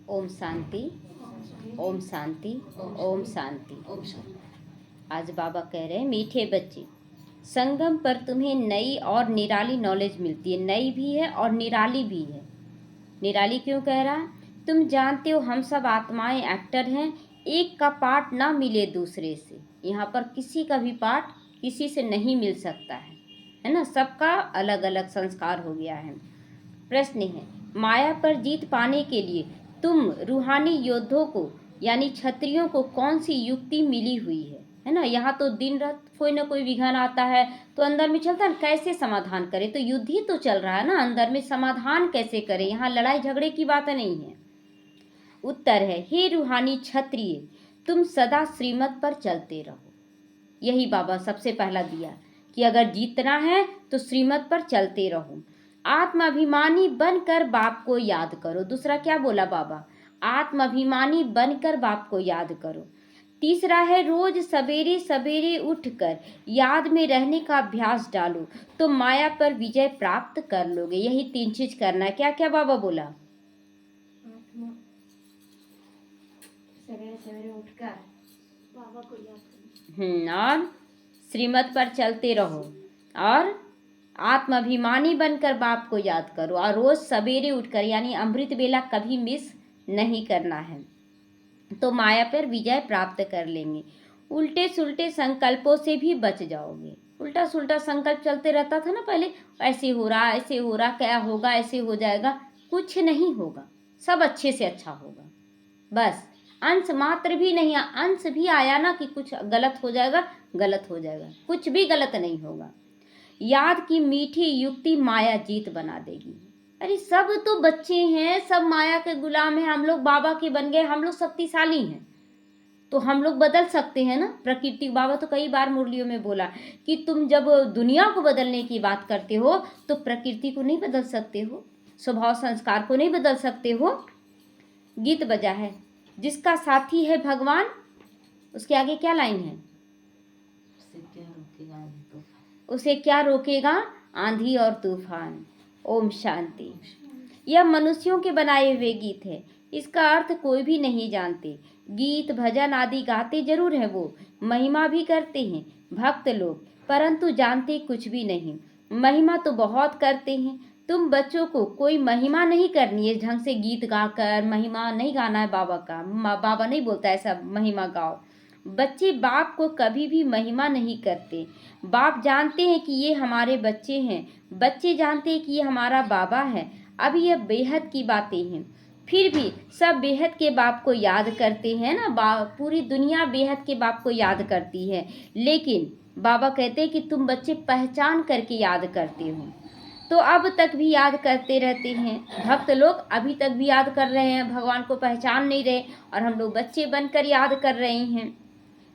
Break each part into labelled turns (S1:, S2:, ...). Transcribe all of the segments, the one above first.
S1: ओम शांति, ओम शांति, ओम शांति। आज बाबा कह रहे हैं, मीठे बच्चे, संगम पर तुम्हें नई और निराली नॉलेज मिलती है। नई भी है और निराली भी है। निराली क्यों कह रहा है? तुम जानते हो हम सब आत्माएं एक्टर हैं। एक का पार्ट ना मिले दूसरे से। यहाँ पर किसी का भी पार्ट किसी से नहीं मिल सकता है ना। सबका अलग अलग संस्कार हो गया है। प्रश्न है, माया पर जीत पाने के लिए तुम रूहानी योद्धों को यानी क्षत्रियों को कौन सी युक्ति मिली हुई है ना। यहाँ तो दिन रात कोई ना कोई विघ्न आता है तो अंदर में चलता है, कैसे समाधान करे। तो युद्ध ही तो चल रहा है ना, अंदर में समाधान कैसे करे। यहाँ लड़ाई झगड़े की बात नहीं है। उत्तर है, हे रूहानी क्षत्रिय, तुम सदा श्रीमत पर चलते रहो। यही बाबा सबसे पहला दिया कि अगर जीतना है तो श्रीमत पर चलते रहो। आत्माभिमानी बनकर बाप को याद करो। दूसरा क्या बोला बाबा? आत्माभिमानी बनकर बाप को याद करो। तीसरा है, रोज सवेरे सवेरे उठकर याद में रहने का अभ्यास डालो तो माया पर विजय प्राप्त कर लोगे। यही 3 चीज करना है। क्या क्या बाबा बोला?
S2: सवेरे सवेरे उठकर बाबा को याद करना,
S1: और श्रीमत पर चलते रहो, और आत्माभिमानी बनकर बाप को याद करो, और रोज सवेरे उठकर यानी अमृत बेला कभी मिस नहीं करना है तो माया पर विजय प्राप्त कर लेंगे। उल्टे सुल्टे संकल्पों से भी बच जाओगे। उल्टा सुल्टा संकल्प चलते रहता था ना पहले, ऐसे हो रहा ऐसे हो रहा, क्या होगा, ऐसे हो जाएगा। कुछ नहीं होगा, सब अच्छे से अच्छा होगा। बस अंश मात्र भी नहीं, अंश भी आया ना कि कुछ गलत हो जाएगा, गलत हो जाएगा। कुछ भी गलत नहीं होगा। याद की मीठी युक्ति माया जीत बना देगी। अरे सब तो बच्चे हैं, सब माया के गुलाम हैं। हम लोग बाबा के बन गए, हम लोग शक्तिशाली हैं तो हम लोग बदल सकते हैं ना प्रकृति। बाबा तो कई बार मुरलियों में बोला कि तुम जब दुनिया को बदलने की बात करते हो तो प्रकृति को नहीं बदल सकते हो, स्वभाव संस्कार को नहीं बदल सकते हो। गीत बजा है, जिसका साथी है भगवान, उसके आगे क्या लाइन है? उसे क्या रोकेगा आंधी और तूफान। ओम शांति। यह मनुष्यों के बनाए हुए गीत है, इसका अर्थ कोई भी नहीं जानते। गीत भजन आदि गाते जरूर हैं, वो महिमा भी करते हैं भक्त लोग, परंतु जानते कुछ भी नहीं। महिमा तो बहुत करते हैं। तुम बच्चों को कोई महिमा नहीं करनी है, ढंग से गीत गाकर महिमा नहीं गाना है बाबा का। बाबा नहीं बोलता ऐसा महिमा गाओ। बच्चे बाप को कभी भी महिमा नहीं करते। बाप जानते हैं कि ये हमारे बच्चे हैं, बच्चे जानते हैं कि ये हमारा बाबा है। अभी यह बेहद की बातें हैं, फिर भी सब बेहद के बाप को याद करते हैं ना। पूरी दुनिया बेहद के बाप को याद करती है, लेकिन बाबा कहते हैं कि तुम बच्चे पहचान करके याद करते हो। तो अब तक भी याद करते रहते हैं। भक्त लोग अभी तक भी याद कर रहे हैं, भगवान को पहचान नहीं रहे, और हम लोग बच्चे बनकर याद कर रहे हैं।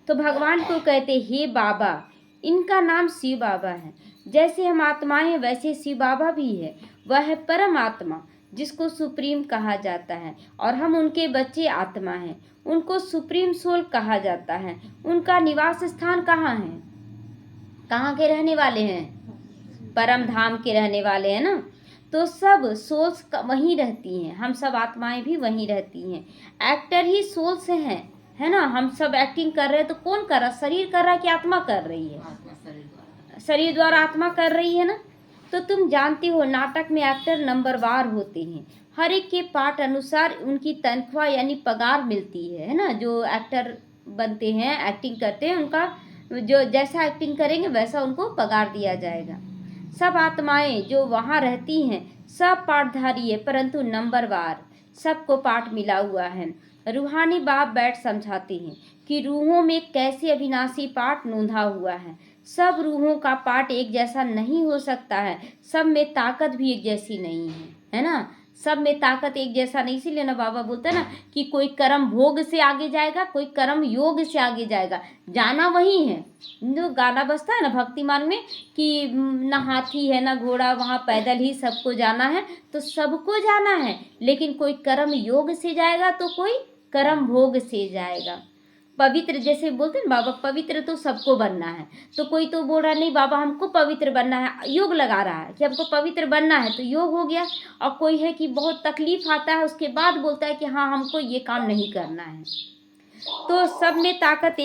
S1: तो भगवान को कहते, हे बाबा, इनका नाम शिव बाबा है। जैसे हम आत्माएं हैं वैसे शिव बाबा भी है। वह है परम आत्मा जिसको सुप्रीम कहा जाता है, और हम उनके बच्चे आत्मा हैं। उनको सुप्रीम सोल कहा जाता है। उनका निवास स्थान कहाँ है? कहाँ के रहने वाले हैं? परम धाम के रहने वाले हैं ना। तो सब सोल्स वहीं रहती हैं, हम सब आत्माएं भी वहीं रहती हैं। एक्टर ही सोल्स हैं, है ना। हम सब एक्टिंग कर रहे हैं तो कौन कर रहा? शरीर कर रहा है कि आत्मा कर रही है? शरीर द्वारा आत्मा कर रही है ना। तो तुम जानते हो नाटक में एक्टर नंबरवार होते हैं। हर एक के पार्ट अनुसार उनकी तनख्वाह यानी पगार मिलती है ना। जो एक्टर बनते हैं, एक्टिंग करते हैं, उनका जो जैसा एक्टिंग करेंगे वैसा उनको पगार दिया जाएगा। सब आत्माएं जो वहाँ रहती हैं सब पाठधारी है, परंतु नंबरवार सबको पाठ मिला हुआ है। रूहानी बाप बैठ समझाते हैं कि रूहों में कैसे अविनाशी पाठ नोंधा हुआ है। सब रूहों का पाठ एक जैसा नहीं हो सकता है, सब में ताकत भी एक जैसी नहीं है ना। सब में ताकत एक जैसा नहीं, इसीलिए ना बाबा बोलते हैं ना कि कोई कर्म भोग से आगे जाएगा, कोई कर्म योग से आगे जाएगा। जाना वही है। जो गाना बजता है ना भक्तिमान में कि ना हाथी है ना घोड़ा, वहाँ पैदल ही सबको जाना है। तो सबको जाना है, लेकिन कोई कर्म योग से जाएगा तो कोई कर्म भोग से जाएगा। पवित्र, जैसे बोलते हैं ना बाबा, पवित्र तो सबको बनना है। तो कोई तो बोल रहा नहीं बाबा हमको पवित्र बनना है, योग लगा रहा है कि हमको पवित्र बनना है, तो योग हो गया। और कोई है कि बहुत तकलीफ आता है उसके बाद बोलता है कि हाँ हमको ये काम नहीं करना है। तो सब में ताकत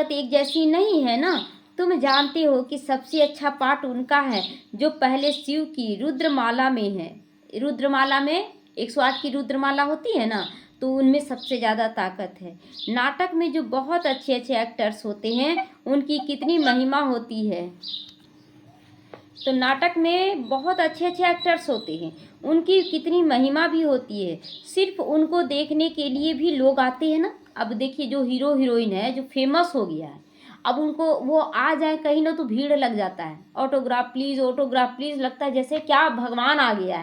S1: एक जैसी नहीं है ना। तुम जानते हो कि सबसे अच्छा पाठ उनका है जो पहले शिव की रुद्रमाला में है। रुद्रमाला में 108 की रुद्रमाला होती है ना, तो उनमें सबसे ज़्यादा ताकत है। नाटक में जो बहुत अच्छे अच्छे एक्टर्स होते हैं उनकी कितनी महिमा होती है। तो नाटक में बहुत अच्छे अच्छे एक्टर्स होते हैं, उनकी कितनी महिमा भी होती है। सिर्फ उनको देखने के लिए भी लोग आते हैं ना। अब देखिए जो हीरो हीरोइन है जो फेमस हो गया है, अब उनको वो आ जाए कहीं ना तो भीड़ लग जाता है, ऑटोग्राफ प्लीज़ लगता है जैसे क्या भगवान आ गया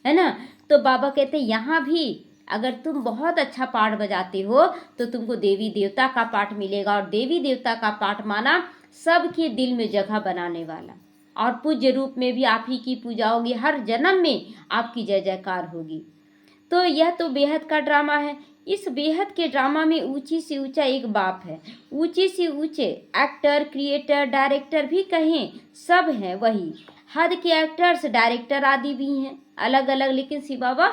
S1: है ना। तो बाबा कहते हैं यहाँ भी अगर तुम बहुत अच्छा पाठ बजाते हो तो तुमको देवी देवता का पाठ मिलेगा। और देवी देवता का पाठ माना सबके दिल में जगह बनाने वाला, और पूज्य रूप में भी आप ही की पूजा होगी, हर जन्म में आपकी जय जयकार होगी। तो यह तो बेहद का ड्रामा है। इस बेहद के ड्रामा में ऊंची से ऊंचा एक बाप है, ऊंची से ऊंचे एक्टर, क्रिएटर, डायरेक्टर भी कहें सब हैं वही। हद के एक्टर्स, डायरेक्टर आदि भी हैं अलग अलग, लेकिन शिव बाबा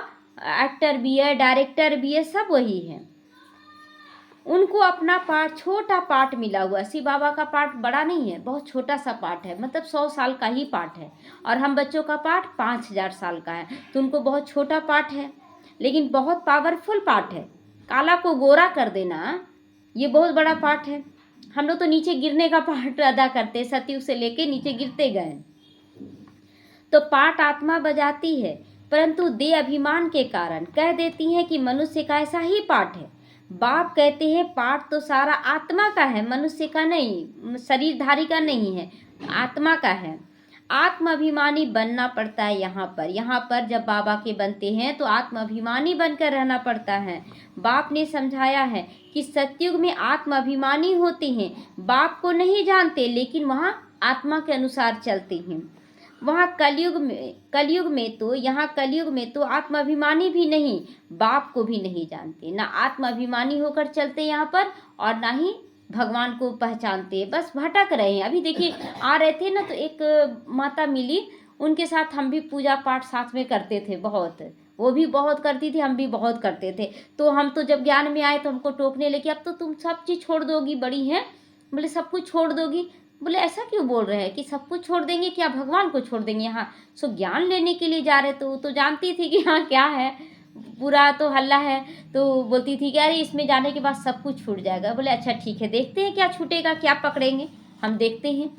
S1: एक्टर भी है, डायरेक्टर भी है, सब वही हैं। उनको अपना पाठ, छोटा पाठ मिला हुआ। शिव बाबा का पाठ बड़ा नहीं है, बहुत छोटा सा पाठ है, मतलब 100 साल का ही पाठ है। और हम बच्चों का पाठ 5000 साल का है, तो उनको बहुत छोटा पाठ है लेकिन बहुत पावरफुल पाठ है। काला को गोरा कर देना ये बहुत बड़ा पाठ है। हम लोग तो नीचे गिरने का पाठ अदा करते, सतयुग से लेके नीचे गिरते गए। तो पाठ आत्मा बजाती है, परंतु दे अभिमान के कारण कह देती हैं कि मनुष्य का ऐसा ही पाठ है। बाप कहते हैं पाठ तो सारा आत्मा का है, मनुष्य का नहीं, शरीरधारी का नहीं है, आत्मा का है। आत्माभिमानी बनना पड़ता है यहाँ पर जब बाबा के बनते हैं तो आत्माभिमानी बनकर रहना पड़ता है। बाप ने समझाया है कि सतयुग में आत्माभिमानी होते हैं, बाप को नहीं जानते लेकिन वहाँ आत्मा के अनुसार चलते हैं। वहाँ कलयुग में तो आत्माभिमानी भी नहीं, बाप को भी नहीं जानते, ना आत्माभिमानी होकर चलते यहाँ पर और ना ही भगवान को पहचानते, बस भटक रहे हैं। अभी देखिए आ रहे थे ना तो एक माता मिली, उनके साथ हम भी पूजा पाठ साथ में करते थे बहुत, वो भी बहुत करती थी, हम भी बहुत करते थे। तो हम तो जब ज्ञान में आए तो हमको टोकने लगे अब तो तुम सब चीज़ छोड़ दोगी, बड़ी हैं, बोले सब कुछ छोड़ दोगी। बोले ऐसा क्यों बोल रहे हैं कि सब कुछ छोड़ देंगे, क्या भगवान को छोड़ देंगे? यहाँ सो ज्ञान लेने के लिए जा रहे, तो जानती थी कि हाँ क्या है, पूरा तो हल्ला है। तो बोलती थी कि अरे इसमें जाने के बाद सब कुछ छूट जाएगा। बोले अच्छा ठीक है, देखते हैं क्या छूटेगा, क्या पकड़ेंगे, हम देखते हैं।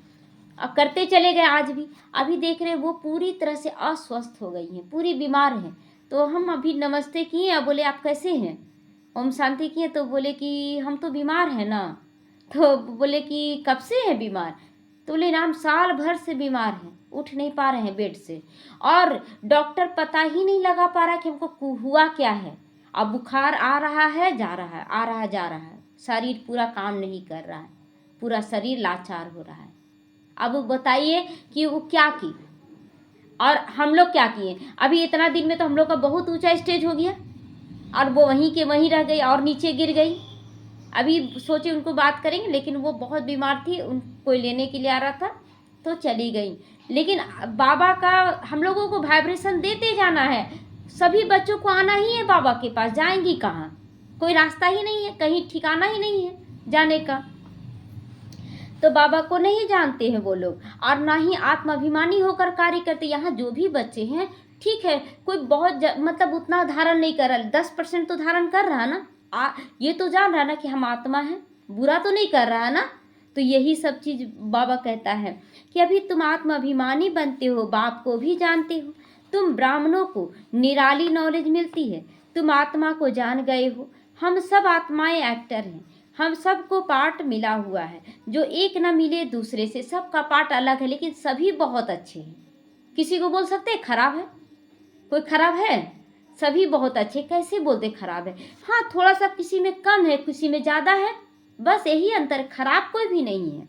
S1: अब करते चले गए आज भी। अभी देख रहे वो पूरी तरह से अस्वस्थ हो गई हैं, पूरी बीमार हैं। तो हम अभी नमस्ते किए, अब बोले आप कैसे हैं, ओम शांति किए, तो बोले कि हम तो बीमार हैं ना। तो बोले कि कब से है बीमार? तो बोले राम साल भर से बीमार हैं, उठ नहीं पा रहे हैं बेड से, और डॉक्टर पता ही नहीं लगा पा रहा कि हमको हुआ क्या है। अब बुखार आ रहा है जा रहा है, आ रहा है जा रहा है, शरीर पूरा काम नहीं कर रहा है, पूरा शरीर लाचार हो रहा है। अब बताइए कि वो क्या की और हम लोग क्या किए। अभी इतना दिन में तो हम लोग का बहुत ऊंचा स्टेज हो गया और वो वहीं के वहीं रह गई और नीचे गिर गई। अभी सोचे उनको बात करेंगे, लेकिन वो बहुत बीमार थी, उनको लेने के लिए आ रहा था तो चली गई। लेकिन बाबा का हम लोगों को वाइब्रेशन देते जाना है, सभी बच्चों को आना ही है बाबा के पास, जाएंगी कहाँ, कोई रास्ता ही नहीं है, कहीं ठिकाना ही नहीं है जाने का। तो बाबा को नहीं जानते हैं वो लोग और ना ही आत्माभिमानी होकर कार्य करते। यहाँ जो भी बच्चे हैं ठीक है, कोई बहुत मतलब उतना धारण नहीं कर रहा, 10% तो धारण कर रहा है ना, ये तो जान रहा ना कि हम आत्मा हैं, बुरा तो नहीं कर रहा है ना। तो यही सब चीज़ बाबा कहता है कि अभी तुम आत्माभिमानी बनते हो, बाप को भी जानते हो, तुम ब्राह्मणों को निराली नॉलेज मिलती है, तुम आत्मा को जान गए हो। हम सब आत्माएं एक्टर हैं, हम सबको पार्ट मिला हुआ है, जो एक न मिले दूसरे से, सबका पार्ट अलग है लेकिन सभी बहुत अच्छे हैं। किसी को बोल सकते हैं खराब है, कोई खराब है? सभी बहुत अच्छे, कैसे बोलते खराब है? हाँ थोड़ा सा किसी में कम है, किसी में ज़्यादा है, बस यही अंतर, खराब कोई भी नहीं है।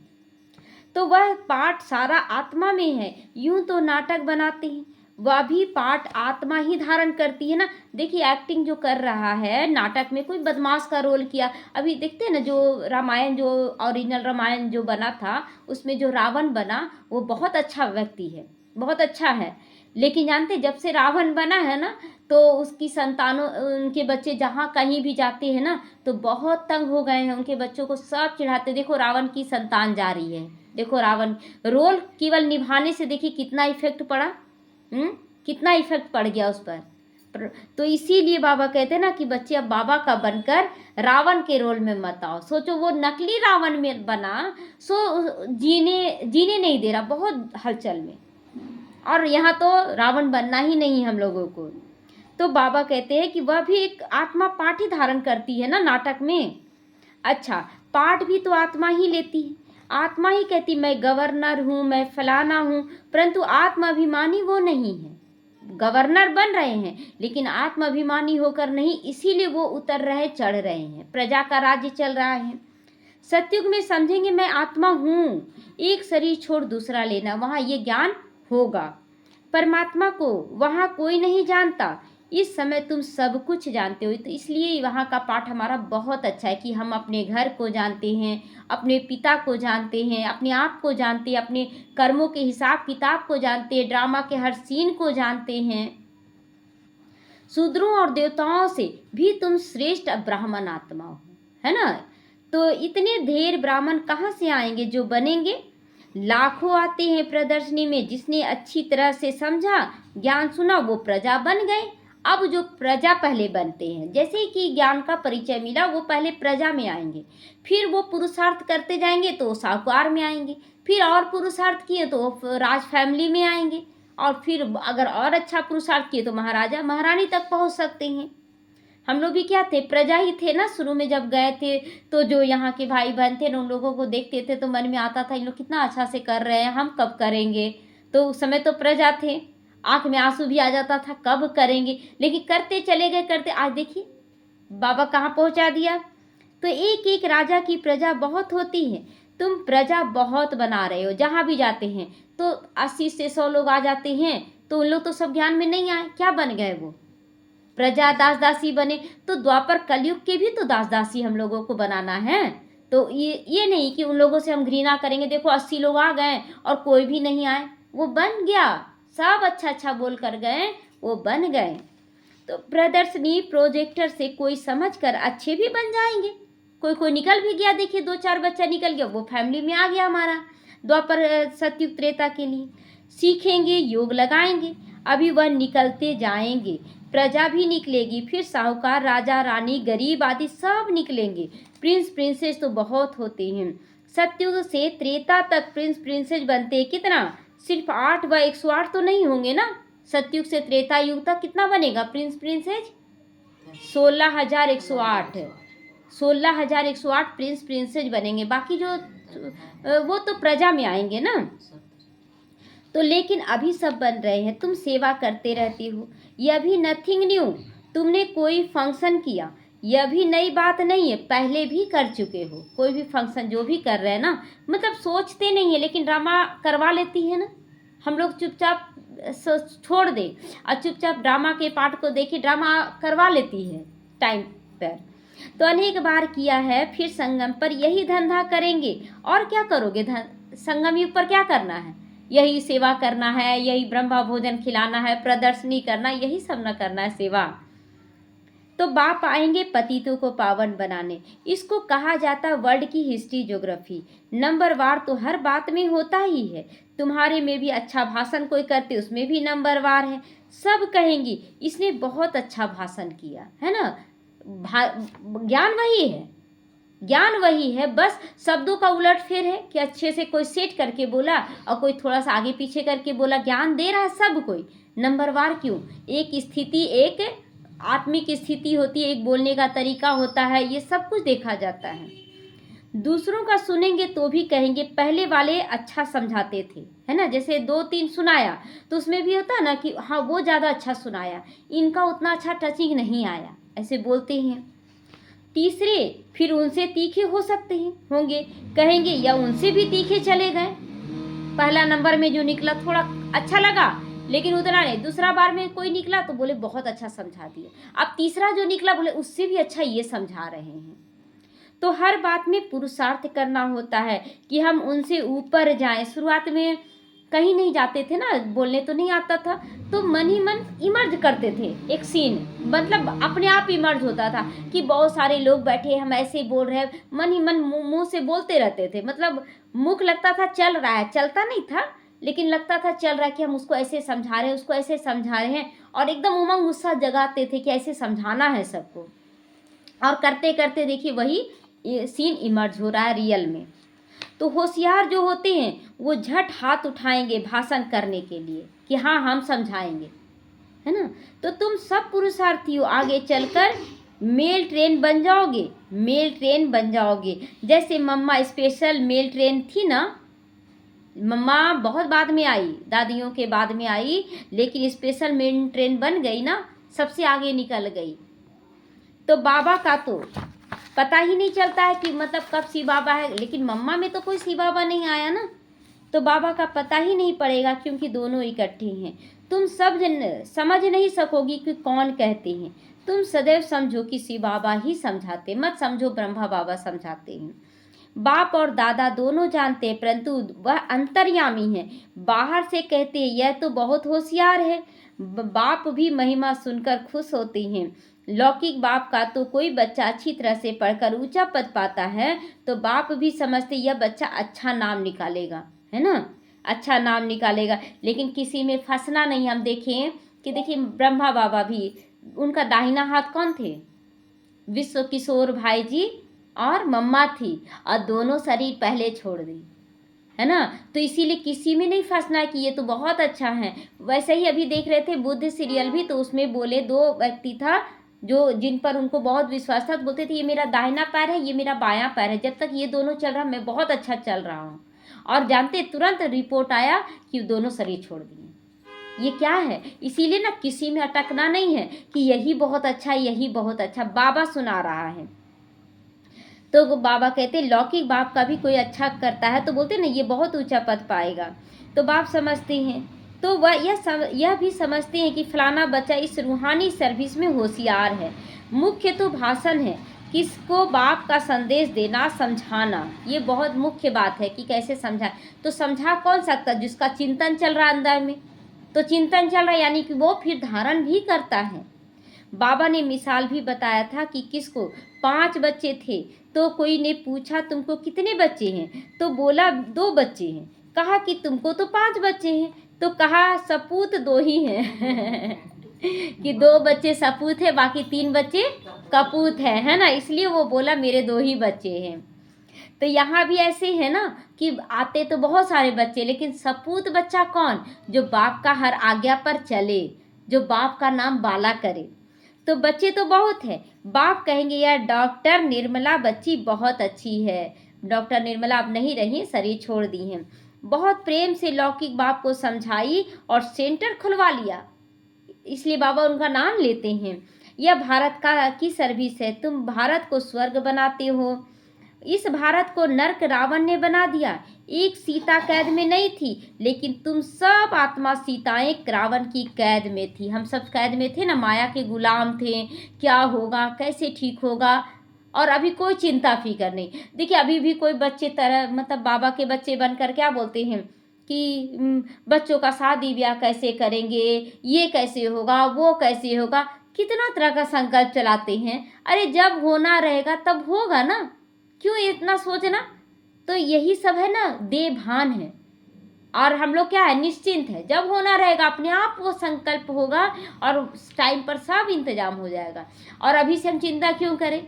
S1: तो वह पार्ट सारा आत्मा में है। यूं तो नाटक बनाते हैं, वह भी पाठ आत्मा ही धारण करती है ना। देखिए एक्टिंग जो कर रहा है नाटक में, कोई बदमाश का रोल किया। अभी देखते हैं ना जो रामायण, जो ओरिजिनल रामायण जो बना था, उसमें जो रावण बना वो बहुत अच्छा व्यक्ति है, बहुत अच्छा है। लेकिन जानते जब से रावण बना है ना, तो उसकी संतानों, उनके बच्चे जहाँ कहीं भी जाते हैं ना तो बहुत तंग हो गए हैं। उनके बच्चों को सब चिढ़ाते, देखो रावण की संतान जा रही है, देखो रावण। रोल केवल निभाने से देखिए कितना इफेक्ट पड़ा, कितना इफेक्ट पड़ गया उस पर। तो इसीलिए बाबा कहते हैं ना कि बच्चे अब बाबा का बनकर रावण के रोल में मत आओ। सोचो वो नकली रावण में बना, सो जीने नहीं दे रहा, बहुत हलचल में। और यहाँ तो रावण बनना ही नहीं हम लोगों को। तो बाबा कहते हैं कि वह भी एक आत्मा पाठ ही धारण करती है ना नाटक में। अच्छा, पाठ भी तो आत्मा ही लेती है। आत्मा ही कहती मैं गवर्नर हूँ, मैं फलाना हूँ, परंतु आत्माभिमानी वो नहीं है। गवर्नर बन रहे हैं लेकिन आत्माभिमानी होकर नहीं, इसीलिए वो उतर रहे, चढ़ रहे हैं, प्रजा का राज्य चल रहा है। सतयुग में समझेंगे मैं आत्मा हूँ, एक शरीर छोड़ दूसरा लेना, वहाँ ये ज्ञान होगा। परमात्मा को वहाँ कोई नहीं जानता, इस समय तुम सब कुछ जानते हो। तो इसलिए वहाँ का पाठ हमारा बहुत अच्छा है कि हम अपने घर को जानते हैं, अपने पिता को जानते हैं, अपने आप को जानते हैं, अपने कर्मों के हिसाब किताब को जानते हैं, ड्रामा के हर सीन को जानते हैं। शूद्रों और देवताओं से भी तुम श्रेष्ठ ब्राह्मण आत्मा हो, है ना। तो इतने ढेर ब्राह्मण कहाँ से आएंगे जो बनेंगे? लाखों आते हैं प्रदर्शनी में, जिसने अच्छी तरह से समझा, ज्ञान सुना, वो प्रजा बन गए। अब जो प्रजा पहले बनते हैं, जैसे ही कि ज्ञान का परिचय मिला, वो पहले प्रजा में आएंगे, फिर वो पुरुषार्थ करते जाएंगे तो वो साहूकार में आएंगे, फिर और पुरुषार्थ किए तो वो राज फैमिली में आएंगे, और फिर अगर और अच्छा पुरुषार्थ किए तो महाराजा महारानी तक पहुंच सकते हैं। हम लोग भी क्या थे, प्रजा ही थे ना। शुरू में जब गए थे तो जो यहाँ के भाई बहन थे ना, उन लोगों को देखते थे तो मन में आता था इन लोग कितना अच्छा से कर रहे हैं, हम कब करेंगे। तो उस समय तो प्रजा थे, आंख में आंसू भी आ जाता था कब करेंगे, लेकिन करते चले गए, करते। आज देखिए बाबा कहाँ पहुँचा दिया। तो एक एक राजा की प्रजा बहुत होती है, तुम प्रजा बहुत बना रहे हो। जहाँ भी जाते हैं तो 80 से 100 लोग आ जाते हैं, तो उन लोग तो सब ज्ञान में नहीं आए, क्या बन गए वो? प्रजा दास दासी बने। तो द्वापर कलयुग के भी तो दास दासी हम लोगों को बनाना है। तो ये नहीं कि उन लोगों से हम घृणा करेंगे, देखो 80 लोग आ गए और कोई भी नहीं आए, वो बन गया, सब अच्छा अच्छा बोल कर गए, वो बन गए। तो प्रदर्शनी प्रोजेक्टर से कोई समझकर अच्छे भी बन जाएंगे, कोई कोई निकल भी गया, देखिए 2-4 बच्चा निकल गया, वो फैमिली में आ गया हमारा। द्वापर सतयुग त्रेता के लिए सीखेंगे, योग लगाएंगे, अभी वह निकलते जाएंगे, प्रजा भी निकलेगी, फिर साहूकार, राजा रानी, गरीब आदि सब निकलेंगे। प्रिंस प्रिंसेस तो बहुत होते हैं। सतयुग से त्रेता तक प्रिंस प्रिंसेस बनते हैं कितना? सिर्फ 8 व 108 तो नहीं होंगे ना। सतयुग से त्रेता युग तक कितना बनेगा प्रिंस प्रिंसेस? 16,108, 16,108 प्रिंस प्रिंसेस बनेंगे। बाकी जो वो तो प्रजा में आएंगे ना। तो लेकिन अभी सब बन रहे हैं, तुम सेवा करते रहते हो, यह भी नथिंग न्यू। तुमने कोई फंक्शन किया, यह भी नई बात नहीं है, पहले भी कर चुके हो। कोई भी फंक्शन जो भी कर रहे हैं ना, मतलब सोचते नहीं है लेकिन ड्रामा करवा लेती है ना। हम लोग चुपचाप छोड़ दे और चुपचाप ड्रामा के पार्ट को देखिए, ड्रामा करवा लेती है टाइम पर। तो अनेक बार किया है, फिर संगम पर यही धंधा करेंगे। और क्या करोगे? संगम युग पर क्या करना है? यही सेवा करना है, यही ब्रह्मा भोजन खिलाना है, प्रदर्शनी करना, यही सब न करना है सेवा। तो बाप आएंगे पतितों को पावन बनाने। इसको कहा जाता वर्ल्ड की हिस्ट्री ज्योग्राफी। नंबरवार तो हर बात में होता ही है, तुम्हारे में भी अच्छा भाषण कोई करते उसमें भी नंबरवार है। सब कहेंगी इसने बहुत अच्छा भाषण किया, है ना। ज्ञान वही है, ज्ञान वही है, बस शब्दों का उलट फेर है कि अच्छे से कोई सेट करके बोला और कोई थोड़ा सा आगे पीछे करके बोला। ज्ञान दे रहा है सब कोई, नंबरवार क्यों? एक स्थिति, एक आत्मिक स्थिति होती है, एक बोलने का तरीका होता है, ये सब कुछ देखा जाता है। दूसरों का सुनेंगे तो भी कहेंगे पहले वाले अच्छा समझाते थे, है ना। जैसे 2-3 सुनाया तो उसमें भी होता है ना कि हाँ वो ज़्यादा अच्छा सुनाया, इनका उतना अच्छा टचिंग नहीं आया, ऐसे बोलते हैं। तीसरे फिर उनसे तीखे हो सकते हैं, होंगे, कहेंगे या उनसे भी तीखे चले गए। पहला नंबर में जो निकला थोड़ा अच्छा लगा लेकिन उतना नहीं। दूसरा बार में कोई निकला तो बोले बहुत अच्छा समझा दिए। अब तीसरा जो निकला बोले उससे भी अच्छा ये समझा रहे हैं। तो हर बात में पुरुषार्थ करना होता है कि हम उनसे ऊपर जाएं। शुरुआत में कहीं नहीं जाते थे ना, बोलने तो नहीं आता था, तो मन ही मन इमर्ज करते थे। एक सीन मतलब अपने आप इमर्ज होता था कि बहुत सारे लोग बैठे, हम ऐसे बोल रहे हैं, मन ही मन मुंह से बोलते रहते थे। मतलब मुख लगता था चल रहा है, चलता नहीं था लेकिन लगता था चल रहा है कि हम उसको ऐसे समझा रहे हैं, उसको ऐसे समझा रहे हैं, और एकदम उमंग उत्साह जगाते थे कि ऐसे समझाना है सबको। और करते करते देखिए वही सीन इमर्ज हो रहा है रियल में। तो होशियार जो होते हैं वो झट हाथ उठाएंगे भाषण करने के लिए कि हाँ हम समझाएंगे, है ना। तो तुम सब पुरुषार्थी हो, आगे चलकर मेल ट्रेन बन जाओगे, मेल ट्रेन बन जाओगे। जैसे मम्मा स्पेशल मेल ट्रेन थी ना, मम्मा बहुत बाद में आई, दादियों के बाद में आई, लेकिन स्पेशल मेल ट्रेन बन गई ना, सबसे आगे निकल गई। तो बाबा का तो पता ही नहीं चलता है कि मतलब कब शिव बाबा है, लेकिन मम्मा में तो कोई शिव बाबा नहीं आया ना, तो बाबा का पता ही नहीं पड़ेगा क्योंकि दोनों इकट्ठे हैं। तुम सब समझ नहीं सकोगी कि कौन कहते हैं। तुम सदैव समझो कि शिव बाबा ही समझाते, मत समझो ब्रह्मा बाबा समझाते हैं। बाप और दादा दोनों जानते हैं, परंतु वह अंतर्यामी है। बाहर से कहते हैं यह तो बहुत होशियार है, बाप भी महिमा सुनकर खुश होते हैं। लौकिक बाप का तो कोई बच्चा अच्छी तरह से पढ़कर ऊंचा पद पाता है तो बाप भी समझते यह बच्चा अच्छा नाम निकालेगा, है ना, अच्छा नाम निकालेगा। लेकिन किसी में फंसना नहीं। हम देखें कि देखिए ब्रह्मा बाबा भी, उनका दाहिना हाथ कौन थे? विश्व किशोर भाई जी और मम्मा थी, और दोनों शरीर पहले छोड़ दी, है ना। तो इसीलिए किसी में नहीं फंसना है कि ये तो बहुत अच्छा है। वैसे ही अभी देख रहे थे बुद्ध सीरियल भी, तो उसमें बोले दो व्यक्ति था जो जिन पर उनको बहुत विश्वास था, तो बोलते थे ये मेरा दाहिना पैर है, ये मेरा बायां पैर है, जब तक ये दोनों चल रहा मैं बहुत अच्छा चल रहा हूँ। और जानते तुरंत रिपोर्ट आया कि दोनों शरीर छोड़ दिए। ये क्या है? इसीलिए ना किसी में अटकना नहीं है कि यही बहुत अच्छा, यही बहुत अच्छा। बाबा सुना रहा है तो वो बाबा कहते लौकिक बाप का भी कोई अच्छा करता है तो बोलते ना ये बहुत ऊंचा पद पाएगा। तो बाप समझते हैं, तो वह यह भी समझते हैं कि फलाना बच्चा इस रूहानी सर्विस में होशियार है। मुख्य तो भाषण है, किसको बाप का संदेश देना, समझाना, ये बहुत मुख्य बात है कि कैसे समझाए। तो समझा कौन सकता? जिसका चिंतन चल रहा अंदर में, तो चिंतन चल रहा यानी कि वो फिर धारण भी करता है। बाबा ने मिसाल भी बताया था कि किसको 5 बच्चे थे, तो कोई ने पूछा तुमको कितने बच्चे हैं, तो बोला 2 बच्चे हैं। कहा कि तुमको तो 5 बच्चे हैं, तो कहा सपूत 2 ही हैं कि 2 बच्चे सपूत है, बाकी 3 बच्चे कपूत है ना। इसलिए वो बोला मेरे 2 ही बच्चे हैं। तो यहाँ भी ऐसे है ना कि आते तो बहुत सारे बच्चे, लेकिन सपूत बच्चा कौन? जो बाप का हर आज्ञा पर चले, जो बाप का नाम बाला करे। तो बच्चे तो बहुत है। बाप कहेंगे यार डॉक्टर निर्मला बच्ची बहुत अच्छी है। डॉक्टर निर्मला अब नहीं रही, शरीर छोड़ दी हैं। बहुत प्रेम से लौकिक बाप को समझाई और सेंटर खुलवा लिया, इसलिए बाबा उनका नाम लेते हैं। यह भारत की सर्विस है, तुम भारत को स्वर्ग बनाते हो। इस भारत को नर्क रावण ने बना दिया। एक सीता कैद में नहीं थी, लेकिन तुम सब आत्मा सीताएं रावण की कैद में थी। हम सब कैद में थे ना, माया के गुलाम थे, क्या होगा, कैसे ठीक होगा, और अभी कोई चिंता फिकर नहीं। देखिए अभी भी कोई बच्चे तरह मतलब बाबा के बच्चे बनकर क्या बोलते हैं कि बच्चों का शादी ब्याह कैसे करेंगे, ये कैसे होगा, वो कैसे होगा, कितना तरह का संकल्प चलाते हैं। अरे जब होना रहेगा तब होगा ना, क्यों इतना सोचना। तो यही सब है ना, देभान है। और हम लोग क्या है, निश्चिंत है, जब होना रहेगा अपने आप वो संकल्प होगा और टाइम पर सब इंतजाम हो जाएगा। और अभी से हम चिंता क्यों करें।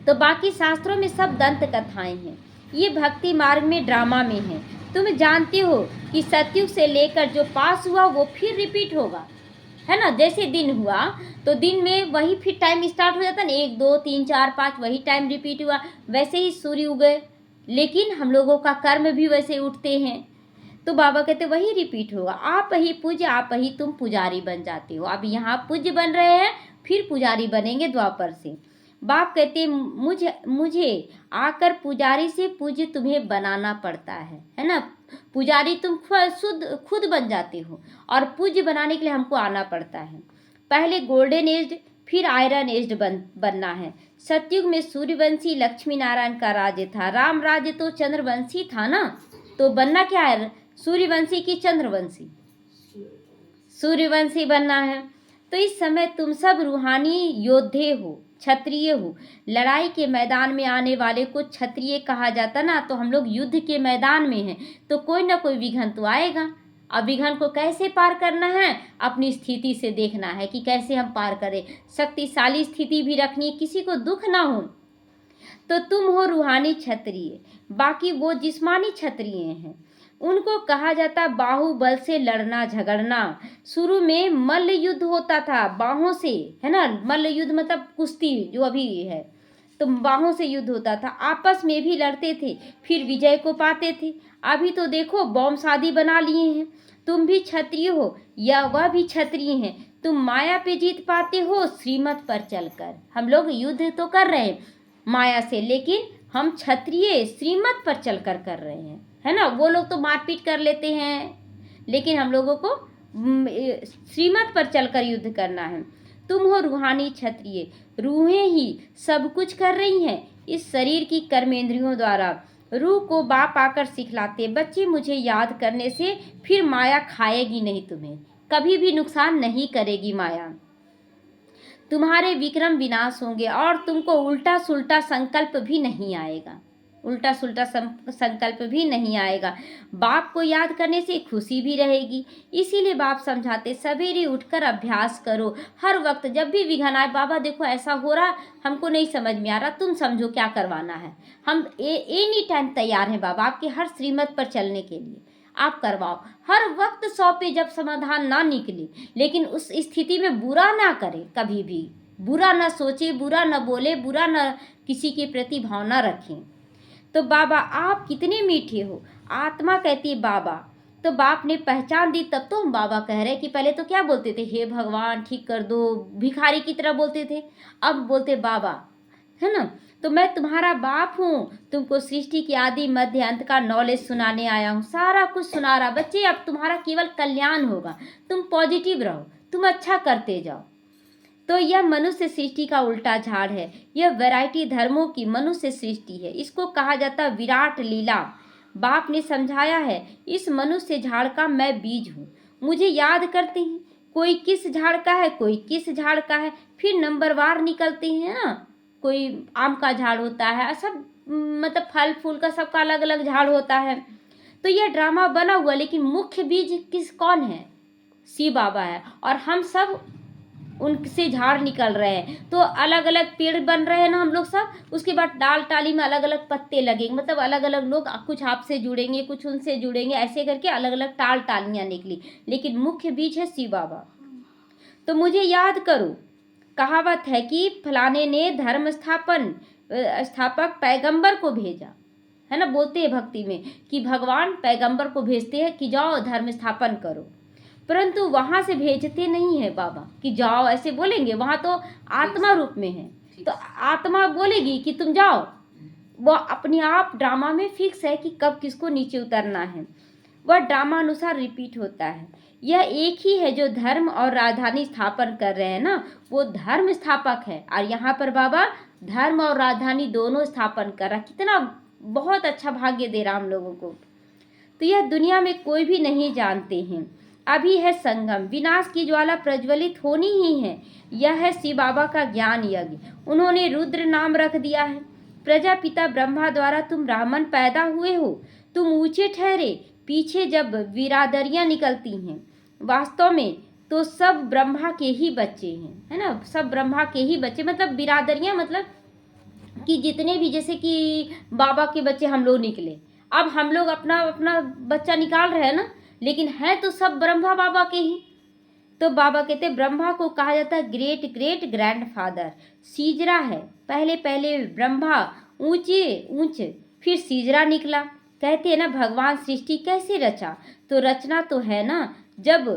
S1: तो बाकी शास्त्रों में सब दंत कथाएं हैं, ये भक्ति मार्ग में ड्रामा में है। तुम जानते हो कि सतयुग से लेकर जो पास हुआ वो फिर रिपीट होगा, है ना। जैसे दिन हुआ तो दिन में वही फिर टाइम स्टार्ट हो जाता ना, 1 2 3 4 5 वही टाइम रिपीट हुआ। वैसे ही सूर्य उगे, लेकिन हम लोगों का कर्म भी वैसे उठते हैं। तो बाबा कहते वही रिपीट होगा। आप ही पूज्य, आप ही तुम पुजारी बन जाते हो। अब यहाँ पूज्य बन रहे हैं, फिर पुजारी बनेंगे द्वापर से। बाप कहते मुझे मुझे आकर पुजारी से पूज्य तुम्हें बनाना पड़ता है ना। पुजारी तुम खुद बन जाते हो और पूज्य बनाने के लिए हमको आना पड़ता है। पहले गोल्डन एज फिर आयरन एज बनना है। सतयुग में सूर्यवंशी लक्ष्मी नारायण का राज्य था, राम राज्य तो चंद्रवंशी था ना, तो बनना क्या है, सूर्यवंशी की चंद्रवंशी, सूर्यवंशी बनना है। तो इस समय तुम सब रूहानी योद्धे हो, क्षत्रिय हो। लड़ाई के मैदान में आने वाले को क्षत्रिय कहा जाता ना, तो हम लोग युद्ध के मैदान में हैं, तो कोई ना कोई विघन तो आएगा। अब विघन को कैसे पार करना है, अपनी स्थिति से देखना है कि कैसे हम पार करें। शक्तिशाली स्थिति भी रखनी है, किसी को दुख ना हो। तो तुम हो रूहानी क्षत्रिय, बाकी वो जिस्मानी क्षत्रिय हैं, उनको कहा जाता बाहुबल से लड़ना झगड़ना। शुरू में मल्ल युद्ध होता था बाहों से, है ना, मल्ल युद्ध मतलब कुश्ती जो अभी है, तो बाहों से युद्ध होता था, आपस में भी लड़ते थे, फिर विजय को पाते थे। अभी तो देखो बॉम्ब शादी बना लिए हैं। तुम भी क्षत्रिय हो या वह भी क्षत्रिय हैं, तुम माया पे जीत पाते हो श्रीमत पर चलकर। हम लोग युद्ध तो कर रहे हैं माया से, लेकिन हम क्षत्रिय श्रीमत पर चलकर कर रहे हैं, है ना। वो लोग तो मारपीट कर लेते हैं, लेकिन हम लोगों को श्रीमत पर चलकर युद्ध करना है। तुम हो रूहानी क्षत्रिय, रूहें ही सब कुछ कर रही हैं इस शरीर की कर्मेंद्रियों द्वारा। रूह को बाप आकर सिखलाते, बच्चे मुझे याद करने से फिर माया खाएगी नहीं, तुम्हें कभी भी नुकसान नहीं करेगी माया। तुम्हारे विक्रम विनाश होंगे और तुमको उल्टा सुल्टा संकल्प भी नहीं आएगा, उल्टा सुल्टा संकल्प भी नहीं आएगा। बाप को याद करने से खुशी भी रहेगी। इसीलिए बाप समझाते सवेरे उठकर अभ्यास करो हर वक्त। जब भी विघन आए, बाबा देखो ऐसा हो रहा, हमको नहीं समझ में आ रहा, तुम समझो क्या करवाना है। हम एनी टाइम तैयार हैं बाबा आपके हर श्रीमत पर चलने के लिए। आप करवाओ हर वक्त 100 पे, जब समाधान ना निकले, लेकिन उस स्थिति में बुरा ना करें, कभी भी बुरा ना सोचे, बुरा ना बोले, बुरा ना किसी के प्रति भावना रखें। तो बाबा आप कितने मीठे हो, आत्मा कहती है बाबा। तो बाप ने पहचान दी, तब तो हम बाबा कह रहे हैं कि पहले तो क्या बोलते थे, हे भगवान ठीक कर दो, भिखारी की तरह बोलते थे, अब बोलते बाबा, है ना। तो मैं तुम्हारा बाप हूँ, तुमको सृष्टि की आदि मध्य अंत का नॉलेज सुनाने आया हूँ, सारा कुछ सुना रहा। बच्चे अब तुम्हारा केवल कल्याण होगा, तुम पॉजिटिव रहो, तुम अच्छा करते जाओ। तो यह मनुष्य सृष्टि का उल्टा झाड़ है, यह वैरायटी धर्मों की मनुष्य सृष्टि है, इसको कहा जाता विराट लीला। बाप ने समझाया है, इस मनुष्य झाड़ का मैं बीज हूँ। मुझे याद करते हैं, कोई किस झाड़ का है, कोई किस झाड़ का है, फिर नंबरवार निकलते हैं ना। कोई आम का झाड़ होता है, सब मतलब फल फूल का सबका अलग अलग झाड़ होता है। तो यह ड्रामा बना हुआ, लेकिन मुख्य बीज कौन है, शिव बाबा है, और हम सब उनसे झाड़ निकल रहे हैं। तो अलग अलग पेड़ बन रहे हैं ना हम लोग सब, उसके बाद डाल टाली में अलग अलग पत्ते लगेंगे, मतलब अलग अलग लोग, कुछ आपसे जुड़ेंगे, कुछ उनसे जुड़ेंगे, ऐसे करके अलग अलग टाल टालियाँ निकली, लेकिन मुख्य बीज है शिव बाबा। तो मुझे याद करो, कहावत है कि फलाने ने धर्म स्थापक पैगंबर को भेजा, है ना। बोलते हैं भक्ति में कि भगवान पैगंबर को भेजते हैं कि जाओ धर्म स्थापन करो, परंतु वहाँ से भेजते नहीं है बाबा कि जाओ, ऐसे बोलेंगे, वहाँ तो आत्मा रूप में है, तो आत्मा बोलेगी कि तुम जाओ। वह अपने आप ड्रामा में फिक्स है कि कब किसको नीचे उतरना है, वह ड्रामा अनुसार रिपीट होता है। यह एक ही है जो धर्म और राजधानी स्थापन कर रहे हैं ना, वो धर्म स्थापक है, और यहाँ पर बाबा धर्म और राजधानी दोनों स्थापन कर रहा। कितना बहुत अच्छा भाग्य दे रहा हम लोगों को। तो यह दुनिया में कोई भी नहीं जानते हैं। अभी है संगम, विनाश की ज्वाला प्रज्वलित होनी ही है। यह है शिव बाबा का ज्ञान यज्ञ, उन्होंने रुद्र नाम रख दिया है। प्रजापिता ब्रह्मा द्वारा तुम ब्राह्मण पैदा हुए हो, तुम ऊंचे ठहरे। पीछे जब बिरादरियां निकलती हैं, वास्तव में तो सब ब्रह्मा के ही बच्चे हैं, है ना। सब ब्रह्मा के ही बच्चे, मतलब बिरादरियां, मतलब कि जितने भी, जैसे कि बाबा के बच्चे हम लोग निकले, अब हम लोग अपना अपना बच्चा निकाल रहे हैं ना, लेकिन है तो सब ब्रह्मा बाबा के ही। तो बाबा कहते ब्रह्मा को कहा जाता है ग्रेट ग्रेट ग्रैंडफादर। सीजरा है, पहले पहले ब्रह्मा ऊंचे ऊंचे, फिर सीजरा निकला। कहते हैं ना भगवान सृष्टि कैसे रचा, तो रचना तो है ना, जब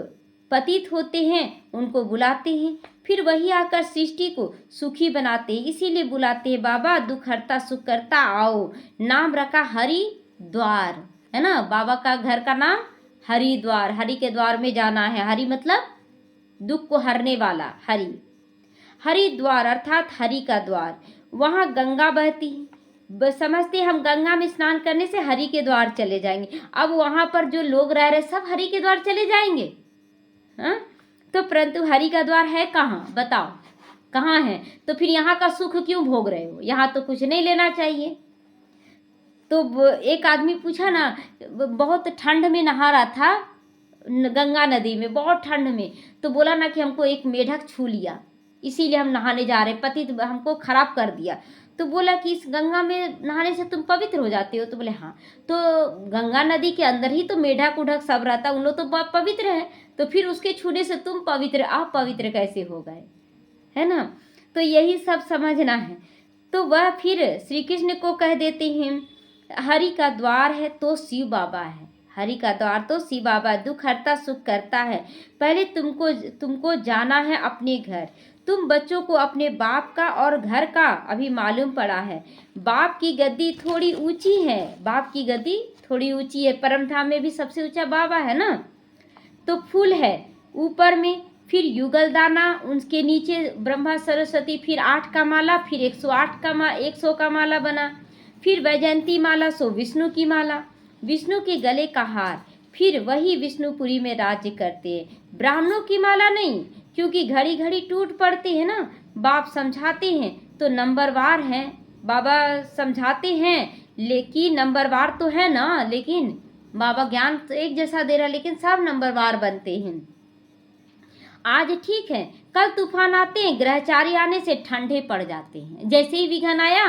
S1: पतित होते हैं उनको बुलाते हैं, फिर वही आकर सृष्टि को सुखी बनाते हैं। इसीलिए बुलाते हैं, बाबा दुख हरता सुख करता आओ। नाम रखा हरिद्वार, है ना। बाबा का घर का नाम हरिद्वार, हरि के द्वार में जाना है। हरि मतलब दुख को हरने वाला, हरि। हरिद्वार अर्थात हरि का द्वार। वहाँ गंगा बहती है, समझते हम गंगा में स्नान करने से हरि के द्वार चले जाएंगे। अब वहाँ पर जो लोग रह रहे सब हरि के द्वार चले जाएंगे, हाँ। तो परंतु हरि का द्वार है कहाँ, बताओ कहाँ है। तो फिर यहाँ का सुख क्यों भोग रहे हो, यहाँ तो कुछ नहीं लेना चाहिए। तो एक आदमी पूछा ना, बहुत ठंड में नहा रहा था गंगा नदी में, बहुत ठंड में। तो बोला ना कि हमको एक मेढक छू लिया, इसीलिए हम नहाने जा रहे, पति हमको खराब कर दिया। तो बोला कि इस गंगा में नहाने से तुम पवित्र हो जाते हो। तो बोले हाँ। तो गंगा नदी के अंदर ही तो मेढक उढक सब रहता, उन लोग तो पवित्र है, तो फिर उसके छूने से तुम पवित्र, आप पवित्र कैसे हो गए, है ना। तो यही सब समझना है। तो वह फिर श्री कृष्ण को कह देते हैं, हरि का द्वार है तो शिव बाबा है, हरि का द्वार तो शिव बाबा, दुख हरता सुख करता है। पहले तुमको जाना है अपने घर। तुम बच्चों को अपने बाप का और घर का अभी मालूम पड़ा है। बाप की गद्दी थोड़ी ऊंची है, बाप की गद्दी थोड़ी ऊंची है। परम धाम में भी सबसे ऊंचा बाबा है ना। तो फूल है ऊपर में, फिर युगल दाना, उसके नीचे ब्रह्मा सरस्वती, फिर 8 का माला, फिर 108 का 100 का माला बना, फिर वैजयंती माला, सो विष्णु की माला, विष्णु के गले का हार। फिर वही विष्णुपुरी में राज्य करते हैं। ब्राह्मणों की माला नहीं, क्योंकि घड़ी घड़ी टूट पड़ते हैं ना। बाप समझाते हैं तो नंबरवार हैं, बाबा समझाते हैं लेकिन नंबरवार तो है ना, लेकिन बाबा ज्ञान तो एक जैसा दे रहा, लेकिन सब नंबरवार बनते हैं। आज ठीक है, कल तूफान आते हैं, ग्रहचारी आने से ठंडे पड़ जाते हैं। जैसे ही विघन आया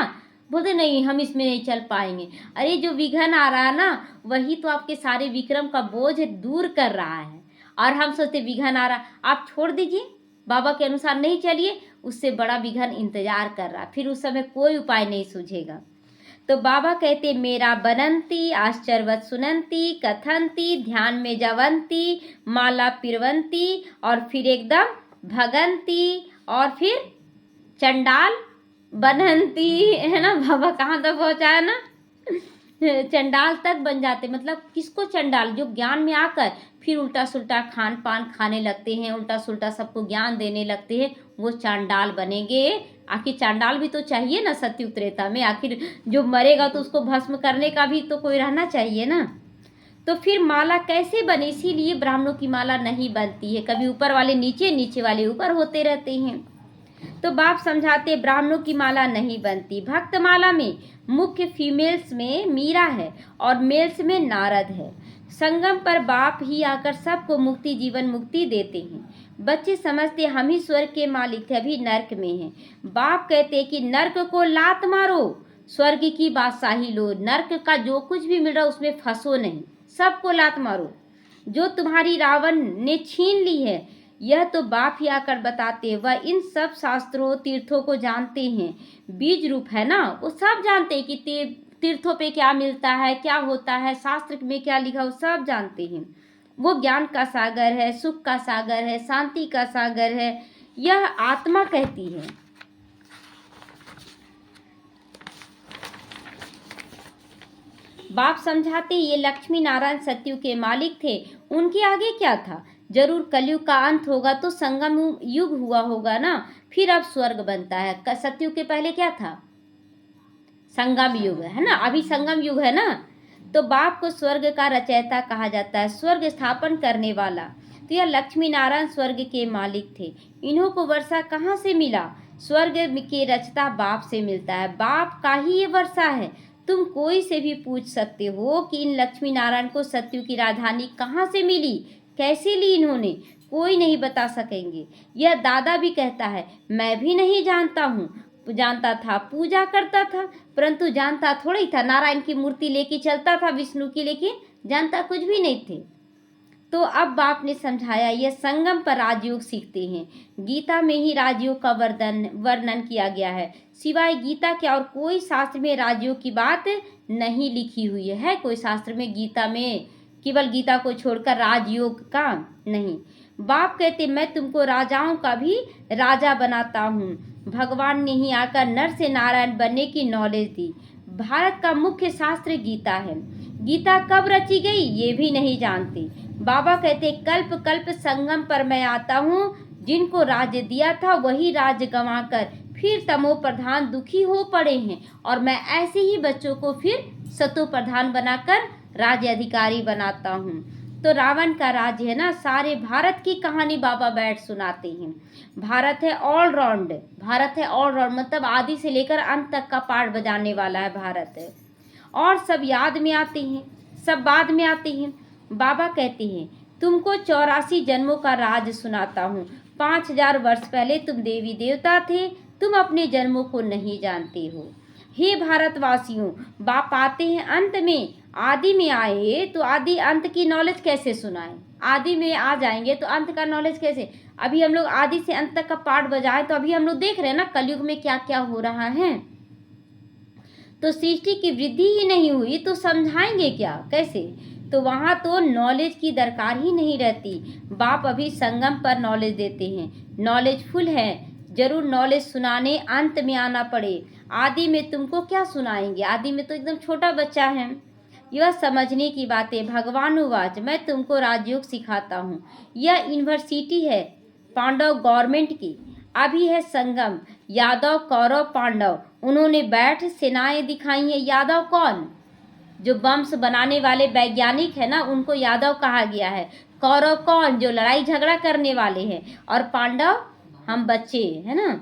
S1: बोलते नहीं हम इसमें नहीं चल पाएंगे। अरे जो विघन आ रहा है ना, वही तो आपके सारे विक्रम का बोझ दूर कर रहा है। और हम सोचते विघन आ रहा, आप छोड़ दीजिए, बाबा के अनुसार नहीं चलिए, उससे बड़ा विघन इंतजार कर रहा, फिर उस समय कोई उपाय नहीं सूझेगा। तो बाबा कहते मेरा बनंती आश्चर्यवत सुनंती कथंती ध्यान में जवंती माला पिरवंती, और फिर एकदम भगंती, और फिर चंडाल बनंती, है ना। बाबा कहाँ तक पहुँचाया ना, चंडाल तक बन जाते। मतलब किसको चंडाल, जो ज्ञान में आकर फिर उल्टा सुल्टा खान पान खाने लगते हैं, उल्टा सुल्टा सबको ज्ञान देने लगते हैं, वो चांडाल बनेंगे। आखिर चांडाल भी तो चाहिए ना सत्युग त्रेता में, आखिर जो मरेगा तो उसको भस्म करने का भी तो कोई रहना चाहिए ना। तो फिर माला कैसे बने, इसीलिए ब्राह्मणों की माला नहीं बनती है, कभी ऊपर वाले नीचे, नीचे वाले ऊपर होते रहते हैं। तो बाप समझाते ब्राह्मणों की माला नहीं बनती। भक्त माला में मुख्य फीमेल्स में मीरा है और मेल्स में नारद है। संगम पर बाप ही आकर सबको मुक्ति जीवन मुक्ति देते हैं। बच्चे समझते हम ही स्वर्ग के मालिक थे, अभी नर्क में हैं। बाप कहते कि नर्क को लात मारो, स्वर्ग की बादशाही लो। नर्क का जो कुछ भी मिल रहा उसमें फंसो नहीं, सबको लात मारो। जो तुम्हारी रावण ने छीन ली है, यह तो बाप ही आकर बताते हैं। वह इन सब शास्त्रों तीर्थों को जानते हैं, बीज रूप है ना, वो सब जानते हैं कि तीर्थों पे क्या मिलता है, क्या होता है, शास्त्र में क्या लिखा, वो सब जानते हैं। वो ज्ञान का सागर है, सुख का सागर है, शांति का सागर है, यह आत्मा कहती है। बाप समझाते ये लक्ष्मी नारायण सत्यु के मालिक थे, उनके आगे क्या था। जरूर कलयुग का अंत होगा तो संगम युग हुआ होगा ना, फिर अब स्वर्ग बनता है। सत्यु के पहले क्या था, संगम युग है ना, अभी संगम युग है ना। तो बाप को स्वर्ग का रचयिता कहा जाता है, स्वर्ग स्थापन करने वाला। तो यह लक्ष्मी नारायण स्वर्ग के मालिक थे। इन्हों को वर्षा कहाँ से मिला, स्वर्ग के रचता बाप से मिलता है, बाप का ही ये वर्षा है। तुम कोई से भी पूछ सकते हो कि इन लक्ष्मी नारायण को सत्यु की राजधानी कहाँ से मिली, कैसे ली इन्होंने, कोई नहीं बता सकेंगे। यह दादा भी कहता है मैं भी नहीं जानता था, पूजा करता था, परंतु जानता थोड़ी था। नारायण की मूर्ति लेके चलता था, विष्णु की, लेकिन जानता कुछ भी नहीं थे। तो अब बाप ने समझाया यह संगम पर राजयोग सीखते हैं। गीता में ही राजयोग का वर्णन किया गया है। सिवाय गीता के और कोई शास्त्र में राजयोग की बात नहीं लिखी हुई है। कोई शास्त्र में गीता में केवल गीता को छोड़कर राजयोग का नहीं। बाप कहते मैं तुमको राजाओं का भी राजा बनाता हूँ। भगवान ने ही आकर नर से नारायण बनने की नॉलेज दी। भारत का मुख्य शास्त्र गीता है। गीता कब रची गई ये भी नहीं जानते। बाबा कहते कल्प कल्प संगम पर मैं आता हूँ। जिनको राज्य दिया था वही राज्य गंवाकर फिर तमो प्रधान दुखी हो पड़े हैं, और मैं ऐसे ही बच्चों को फिर सतो प्रधान बनाकर राज्य अधिकारी बनाता हूँ। तो रावण का राज्य है ना, सारे भारत की कहानी बाबा बैठ सुनाते हैं। भारत है ऑलराउंड, भारत है ऑलराउंड मतलब आदि से लेकर अंत तक का पाठ बजाने वाला है भारत है। और सब याद में आते हैं, सब बाद में आते हैं। बाबा कहते हैं तुमको 84 जन्मों का राज सुनाता हूँ। 5000 वर्ष पहले तुम देवी देवता थे, तुम अपने जन्मों को नहीं जानते हो। हे भारतवासियों, बाप आते हैं अंत में, आदि में आए तो आदि अंत की नॉलेज कैसे सुनाएं? आदि में आ जाएंगे तो अंत का नॉलेज कैसे? अभी हम लोग आदि से अंत तक का पाठ बजाए तो अभी हम लोग देख रहे हैं ना कलयुग में क्या क्या हो रहा है। तो सृष्टि की वृद्धि ही नहीं हुई तो समझाएंगे क्या, कैसे? तो वहाँ तो नॉलेज की दरकार ही नहीं रहती। बाप अभी संगम पर नॉलेज देते हैं, नॉलेज फुल है, जरूर नॉलेज सुनाने अंत में आना पड़े। आदि में तुमको क्या सुनाएंगे, आदि में तो एकदम छोटा बच्चा है। यह समझने की बातें। भगवान उवाच मैं तुमको राजयोग सिखाता हूँ। यह यूनिवर्सिटी है पांडव गवर्नमेंट की। अभी है संगम, यादव कौरव पांडव, उन्होंने बैठ सेनाएं दिखाई हैं। यादव कौन? जो बम्स बनाने वाले वैज्ञानिक है ना, उनको यादव कहा गया है। कौरव कौन? जो लड़ाई झगड़ा करने वाले हैं। और पांडव हम बच्चे है ना,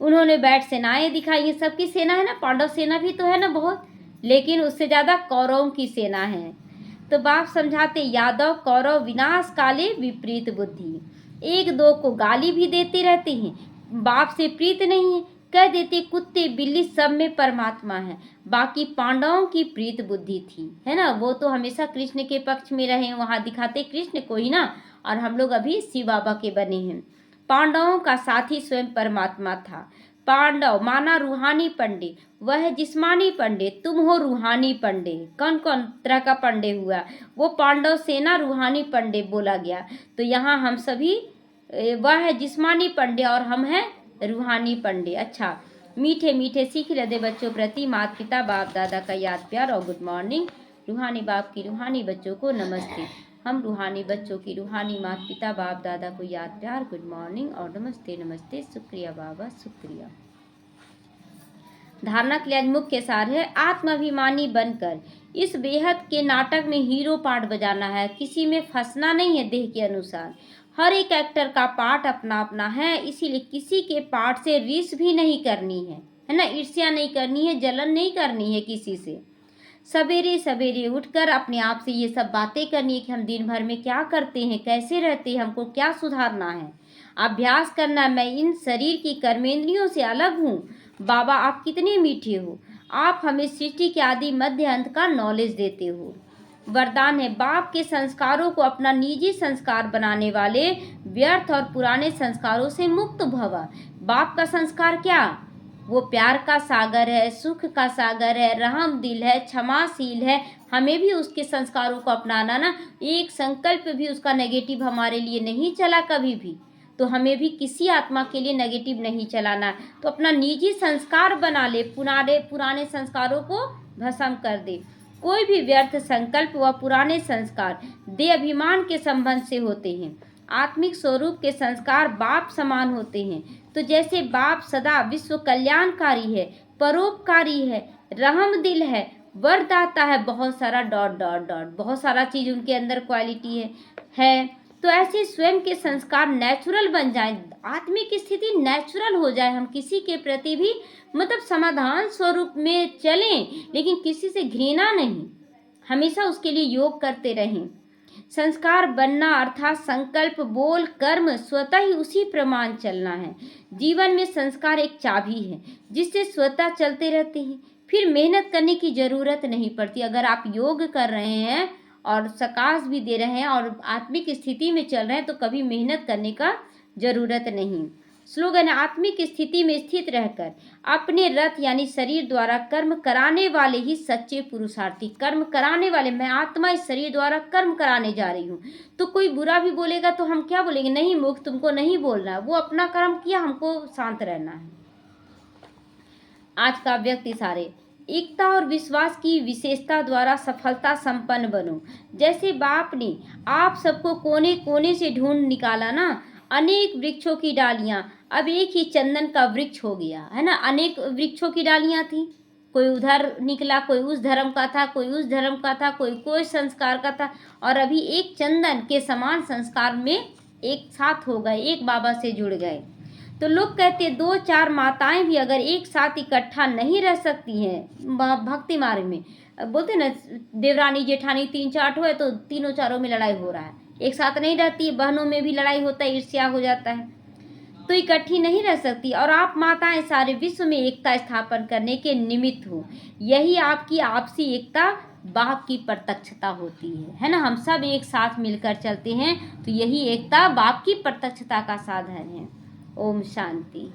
S1: उन्होंने बैठ सेनाएं दिखाई हैं। सबकी सेना है ना, पांडव सेना भी तो है ना बहुत, लेकिन उससे ज्यादा कौरवों की सेना है। तो बाप समझाते यादव कौरव विनाश काले विपरीत बुद्धि। एक दो को गाली भी देते रहते हैं, बाप से प्रीत नहीं है, कह देते कुत्ते बिल्ली सब में परमात्मा है। बाकी पांडवों की प्रीत बुद्धि थी है ना, वो तो हमेशा कृष्ण के पक्ष में रहे, वहां दिखाते कृष्ण को ही ना, और हम लोग अभी शिव बाबा के बने हैं। पांडवों का साथी स्वयं परमात्मा था। पांडव माना रूहानी पंडित, वह है जिस्मानी पंडित, तुम हो रूहानी पंडित। कौन कौन तरह का पंडित हुआ? वो पांडव सेना रूहानी पंडित बोला गया। तो यहाँ हम सभी, वह है जिस्मानी पंडित और हम हैं रूहानी पंडित। अच्छा, मीठे मीठे सीख रहे बच्चों प्रति माता पिता बाप दादा का याद प्यार और गुड मॉर्निंग। रूहानी बाप की रूहानी बच्चों को नमस्ते। हम रूहानी बच्चों की रूहानी माता पिता बाप दादा को याद प्यार, गुड मॉर्निंग और नमस्ते नमस्ते। शुक्रिया बाबा, शुक्रिया। धारणा के लिए आज मुख्य सार है आत्माभिमानी बनकर इस बेहद के नाटक में हीरो पार्ट बजाना है। किसी में फंसना नहीं है देह के अनुसार। हर एक एक्टर का पार्ट अपना अपना है, इसीलिए किसी के पार्ट से रीस भी नहीं करनी है ना, ईर्ष्या नहीं करनी है, जलन नहीं करनी है किसी से। सवेरे सवेरे उठकर अपने आप से ये सब बातें करनी है कि हम दिन भर में क्या करते हैं, कैसे रहते हैं, हमको क्या सुधारना है। अभ्यास करना, मैं इन शरीर की कर्मेंद्रियों से अलग हूँ। बाबा आप कितने मीठे हो, आप हमें सृष्टि के आदि मध्य अंत का नॉलेज देते हो। वरदान है बाप के संस्कारों को अपना निजी संस्कार बनाने वाले, व्यर्थ और पुराने संस्कारों से मुक्त भव। बाप का संस्कार क्या? वो प्यार का सागर है, सुख का सागर है, रहम दिल है, क्षमाशील है। हमें भी उसके संस्कारों को अपनाना ना। एक संकल्प भी उसका नेगेटिव हमारे लिए नहीं चला कभी भी, तो हमें भी किसी आत्मा के लिए नेगेटिव नहीं चलाना। तो अपना निजी संस्कार बना ले, पुराने संस्कारों को भस्म कर दे। कोई भी व्यर्थ संकल्प व पुराने संस्कार देह अभिमान के संबंध से होते हैं। आत्मिक स्वरूप के संस्कार बाप समान होते हैं। तो जैसे बाप सदा विश्व कल्याणकारी है, परोपकारी है, रहम दिल है, वरदाता है, बहुत सारा डॉट डॉट डॉट, बहुत सारा चीज उनके अंदर क्वालिटी है। तो ऐसे स्वयं के संस्कार नेचुरल बन जाए, आत्मिक स्थिति नेचुरल हो जाए। हम किसी के प्रति भी मतलब समाधान स्वरूप में चलें, लेकिन किसी से घृणा नहीं, हमेशा उसके लिए योग करते रहें। संस्कार बनना अर्थात संकल्प बोल कर्म स्वतः ही उसी प्रमाण चलना है। जीवन में संस्कार एक चाबी है जिससे स्वतः चलते रहते हैं, फिर मेहनत करने की जरूरत नहीं पड़ती। अगर आप योग कर रहे हैं और सकाश भी दे रहे हैं और आत्मिक स्थिति में चल रहे हैं तो कभी मेहनत करने का जरूरत नहीं। स्लोगन है, आत्मिक स्थिति में स्थित रहकर अपने रथ यानी शरीर द्वारा कर्म कराने वाले ही सच्चे पुरुषार्थी। कर्म कराने वाले, मैं आत्मा इस शरीर द्वारा कर्म कराने जा रही हूँ। तो कोई बुरा भी बोलेगा तो हम क्या बोलेंगे, नहीं मुख तुमको नहीं बोलना है, वो अपना कर्म किया, हमको शांत रहना है। आज का व्यक्ति सारे एकता और विश्वास की विशेषता द्वारा सफलता संपन्न बनो। जैसे बाप ने आप सबको कोने कोने से ढूंढ निकाला ना, अनेक वृक्षों की डालियां अब एक ही चंदन का वृक्ष हो गया है ना। अनेक वृक्षों की डालियां थी, कोई उधर निकला, कोई उस धर्म का था, कोई उस धर्म का था, कोई संस्कार का था, और अभी एक चंदन के समान संस्कार में एक साथ हो गए, एक बाबा से जुड़ गए। तो लोग कहते हैं 2-4 माताएं भी अगर एक साथ इकट्ठा नहीं रह सकती हैं भक्ति मार्ग में, बोलते ना देवरानी जेठानी 3-4 है तो तीनों चारों में लड़ाई हो रहा है, एक साथ नहीं रहती है, बहनों में भी लड़ाई होता है, ईर्ष्या हो जाता है, तो इकट्ठी नहीं रह सकती। और आप माताएं सारे विश्व में एकता स्थापन करने के निमित्त हो। यही आपकी आपसी एकता बाप की प्रत्यक्षता होती है ना। हम सब एक साथ मिलकर चलते हैं तो यही एकता बाप की प्रत्यक्षता का साधन है। ओम शांति।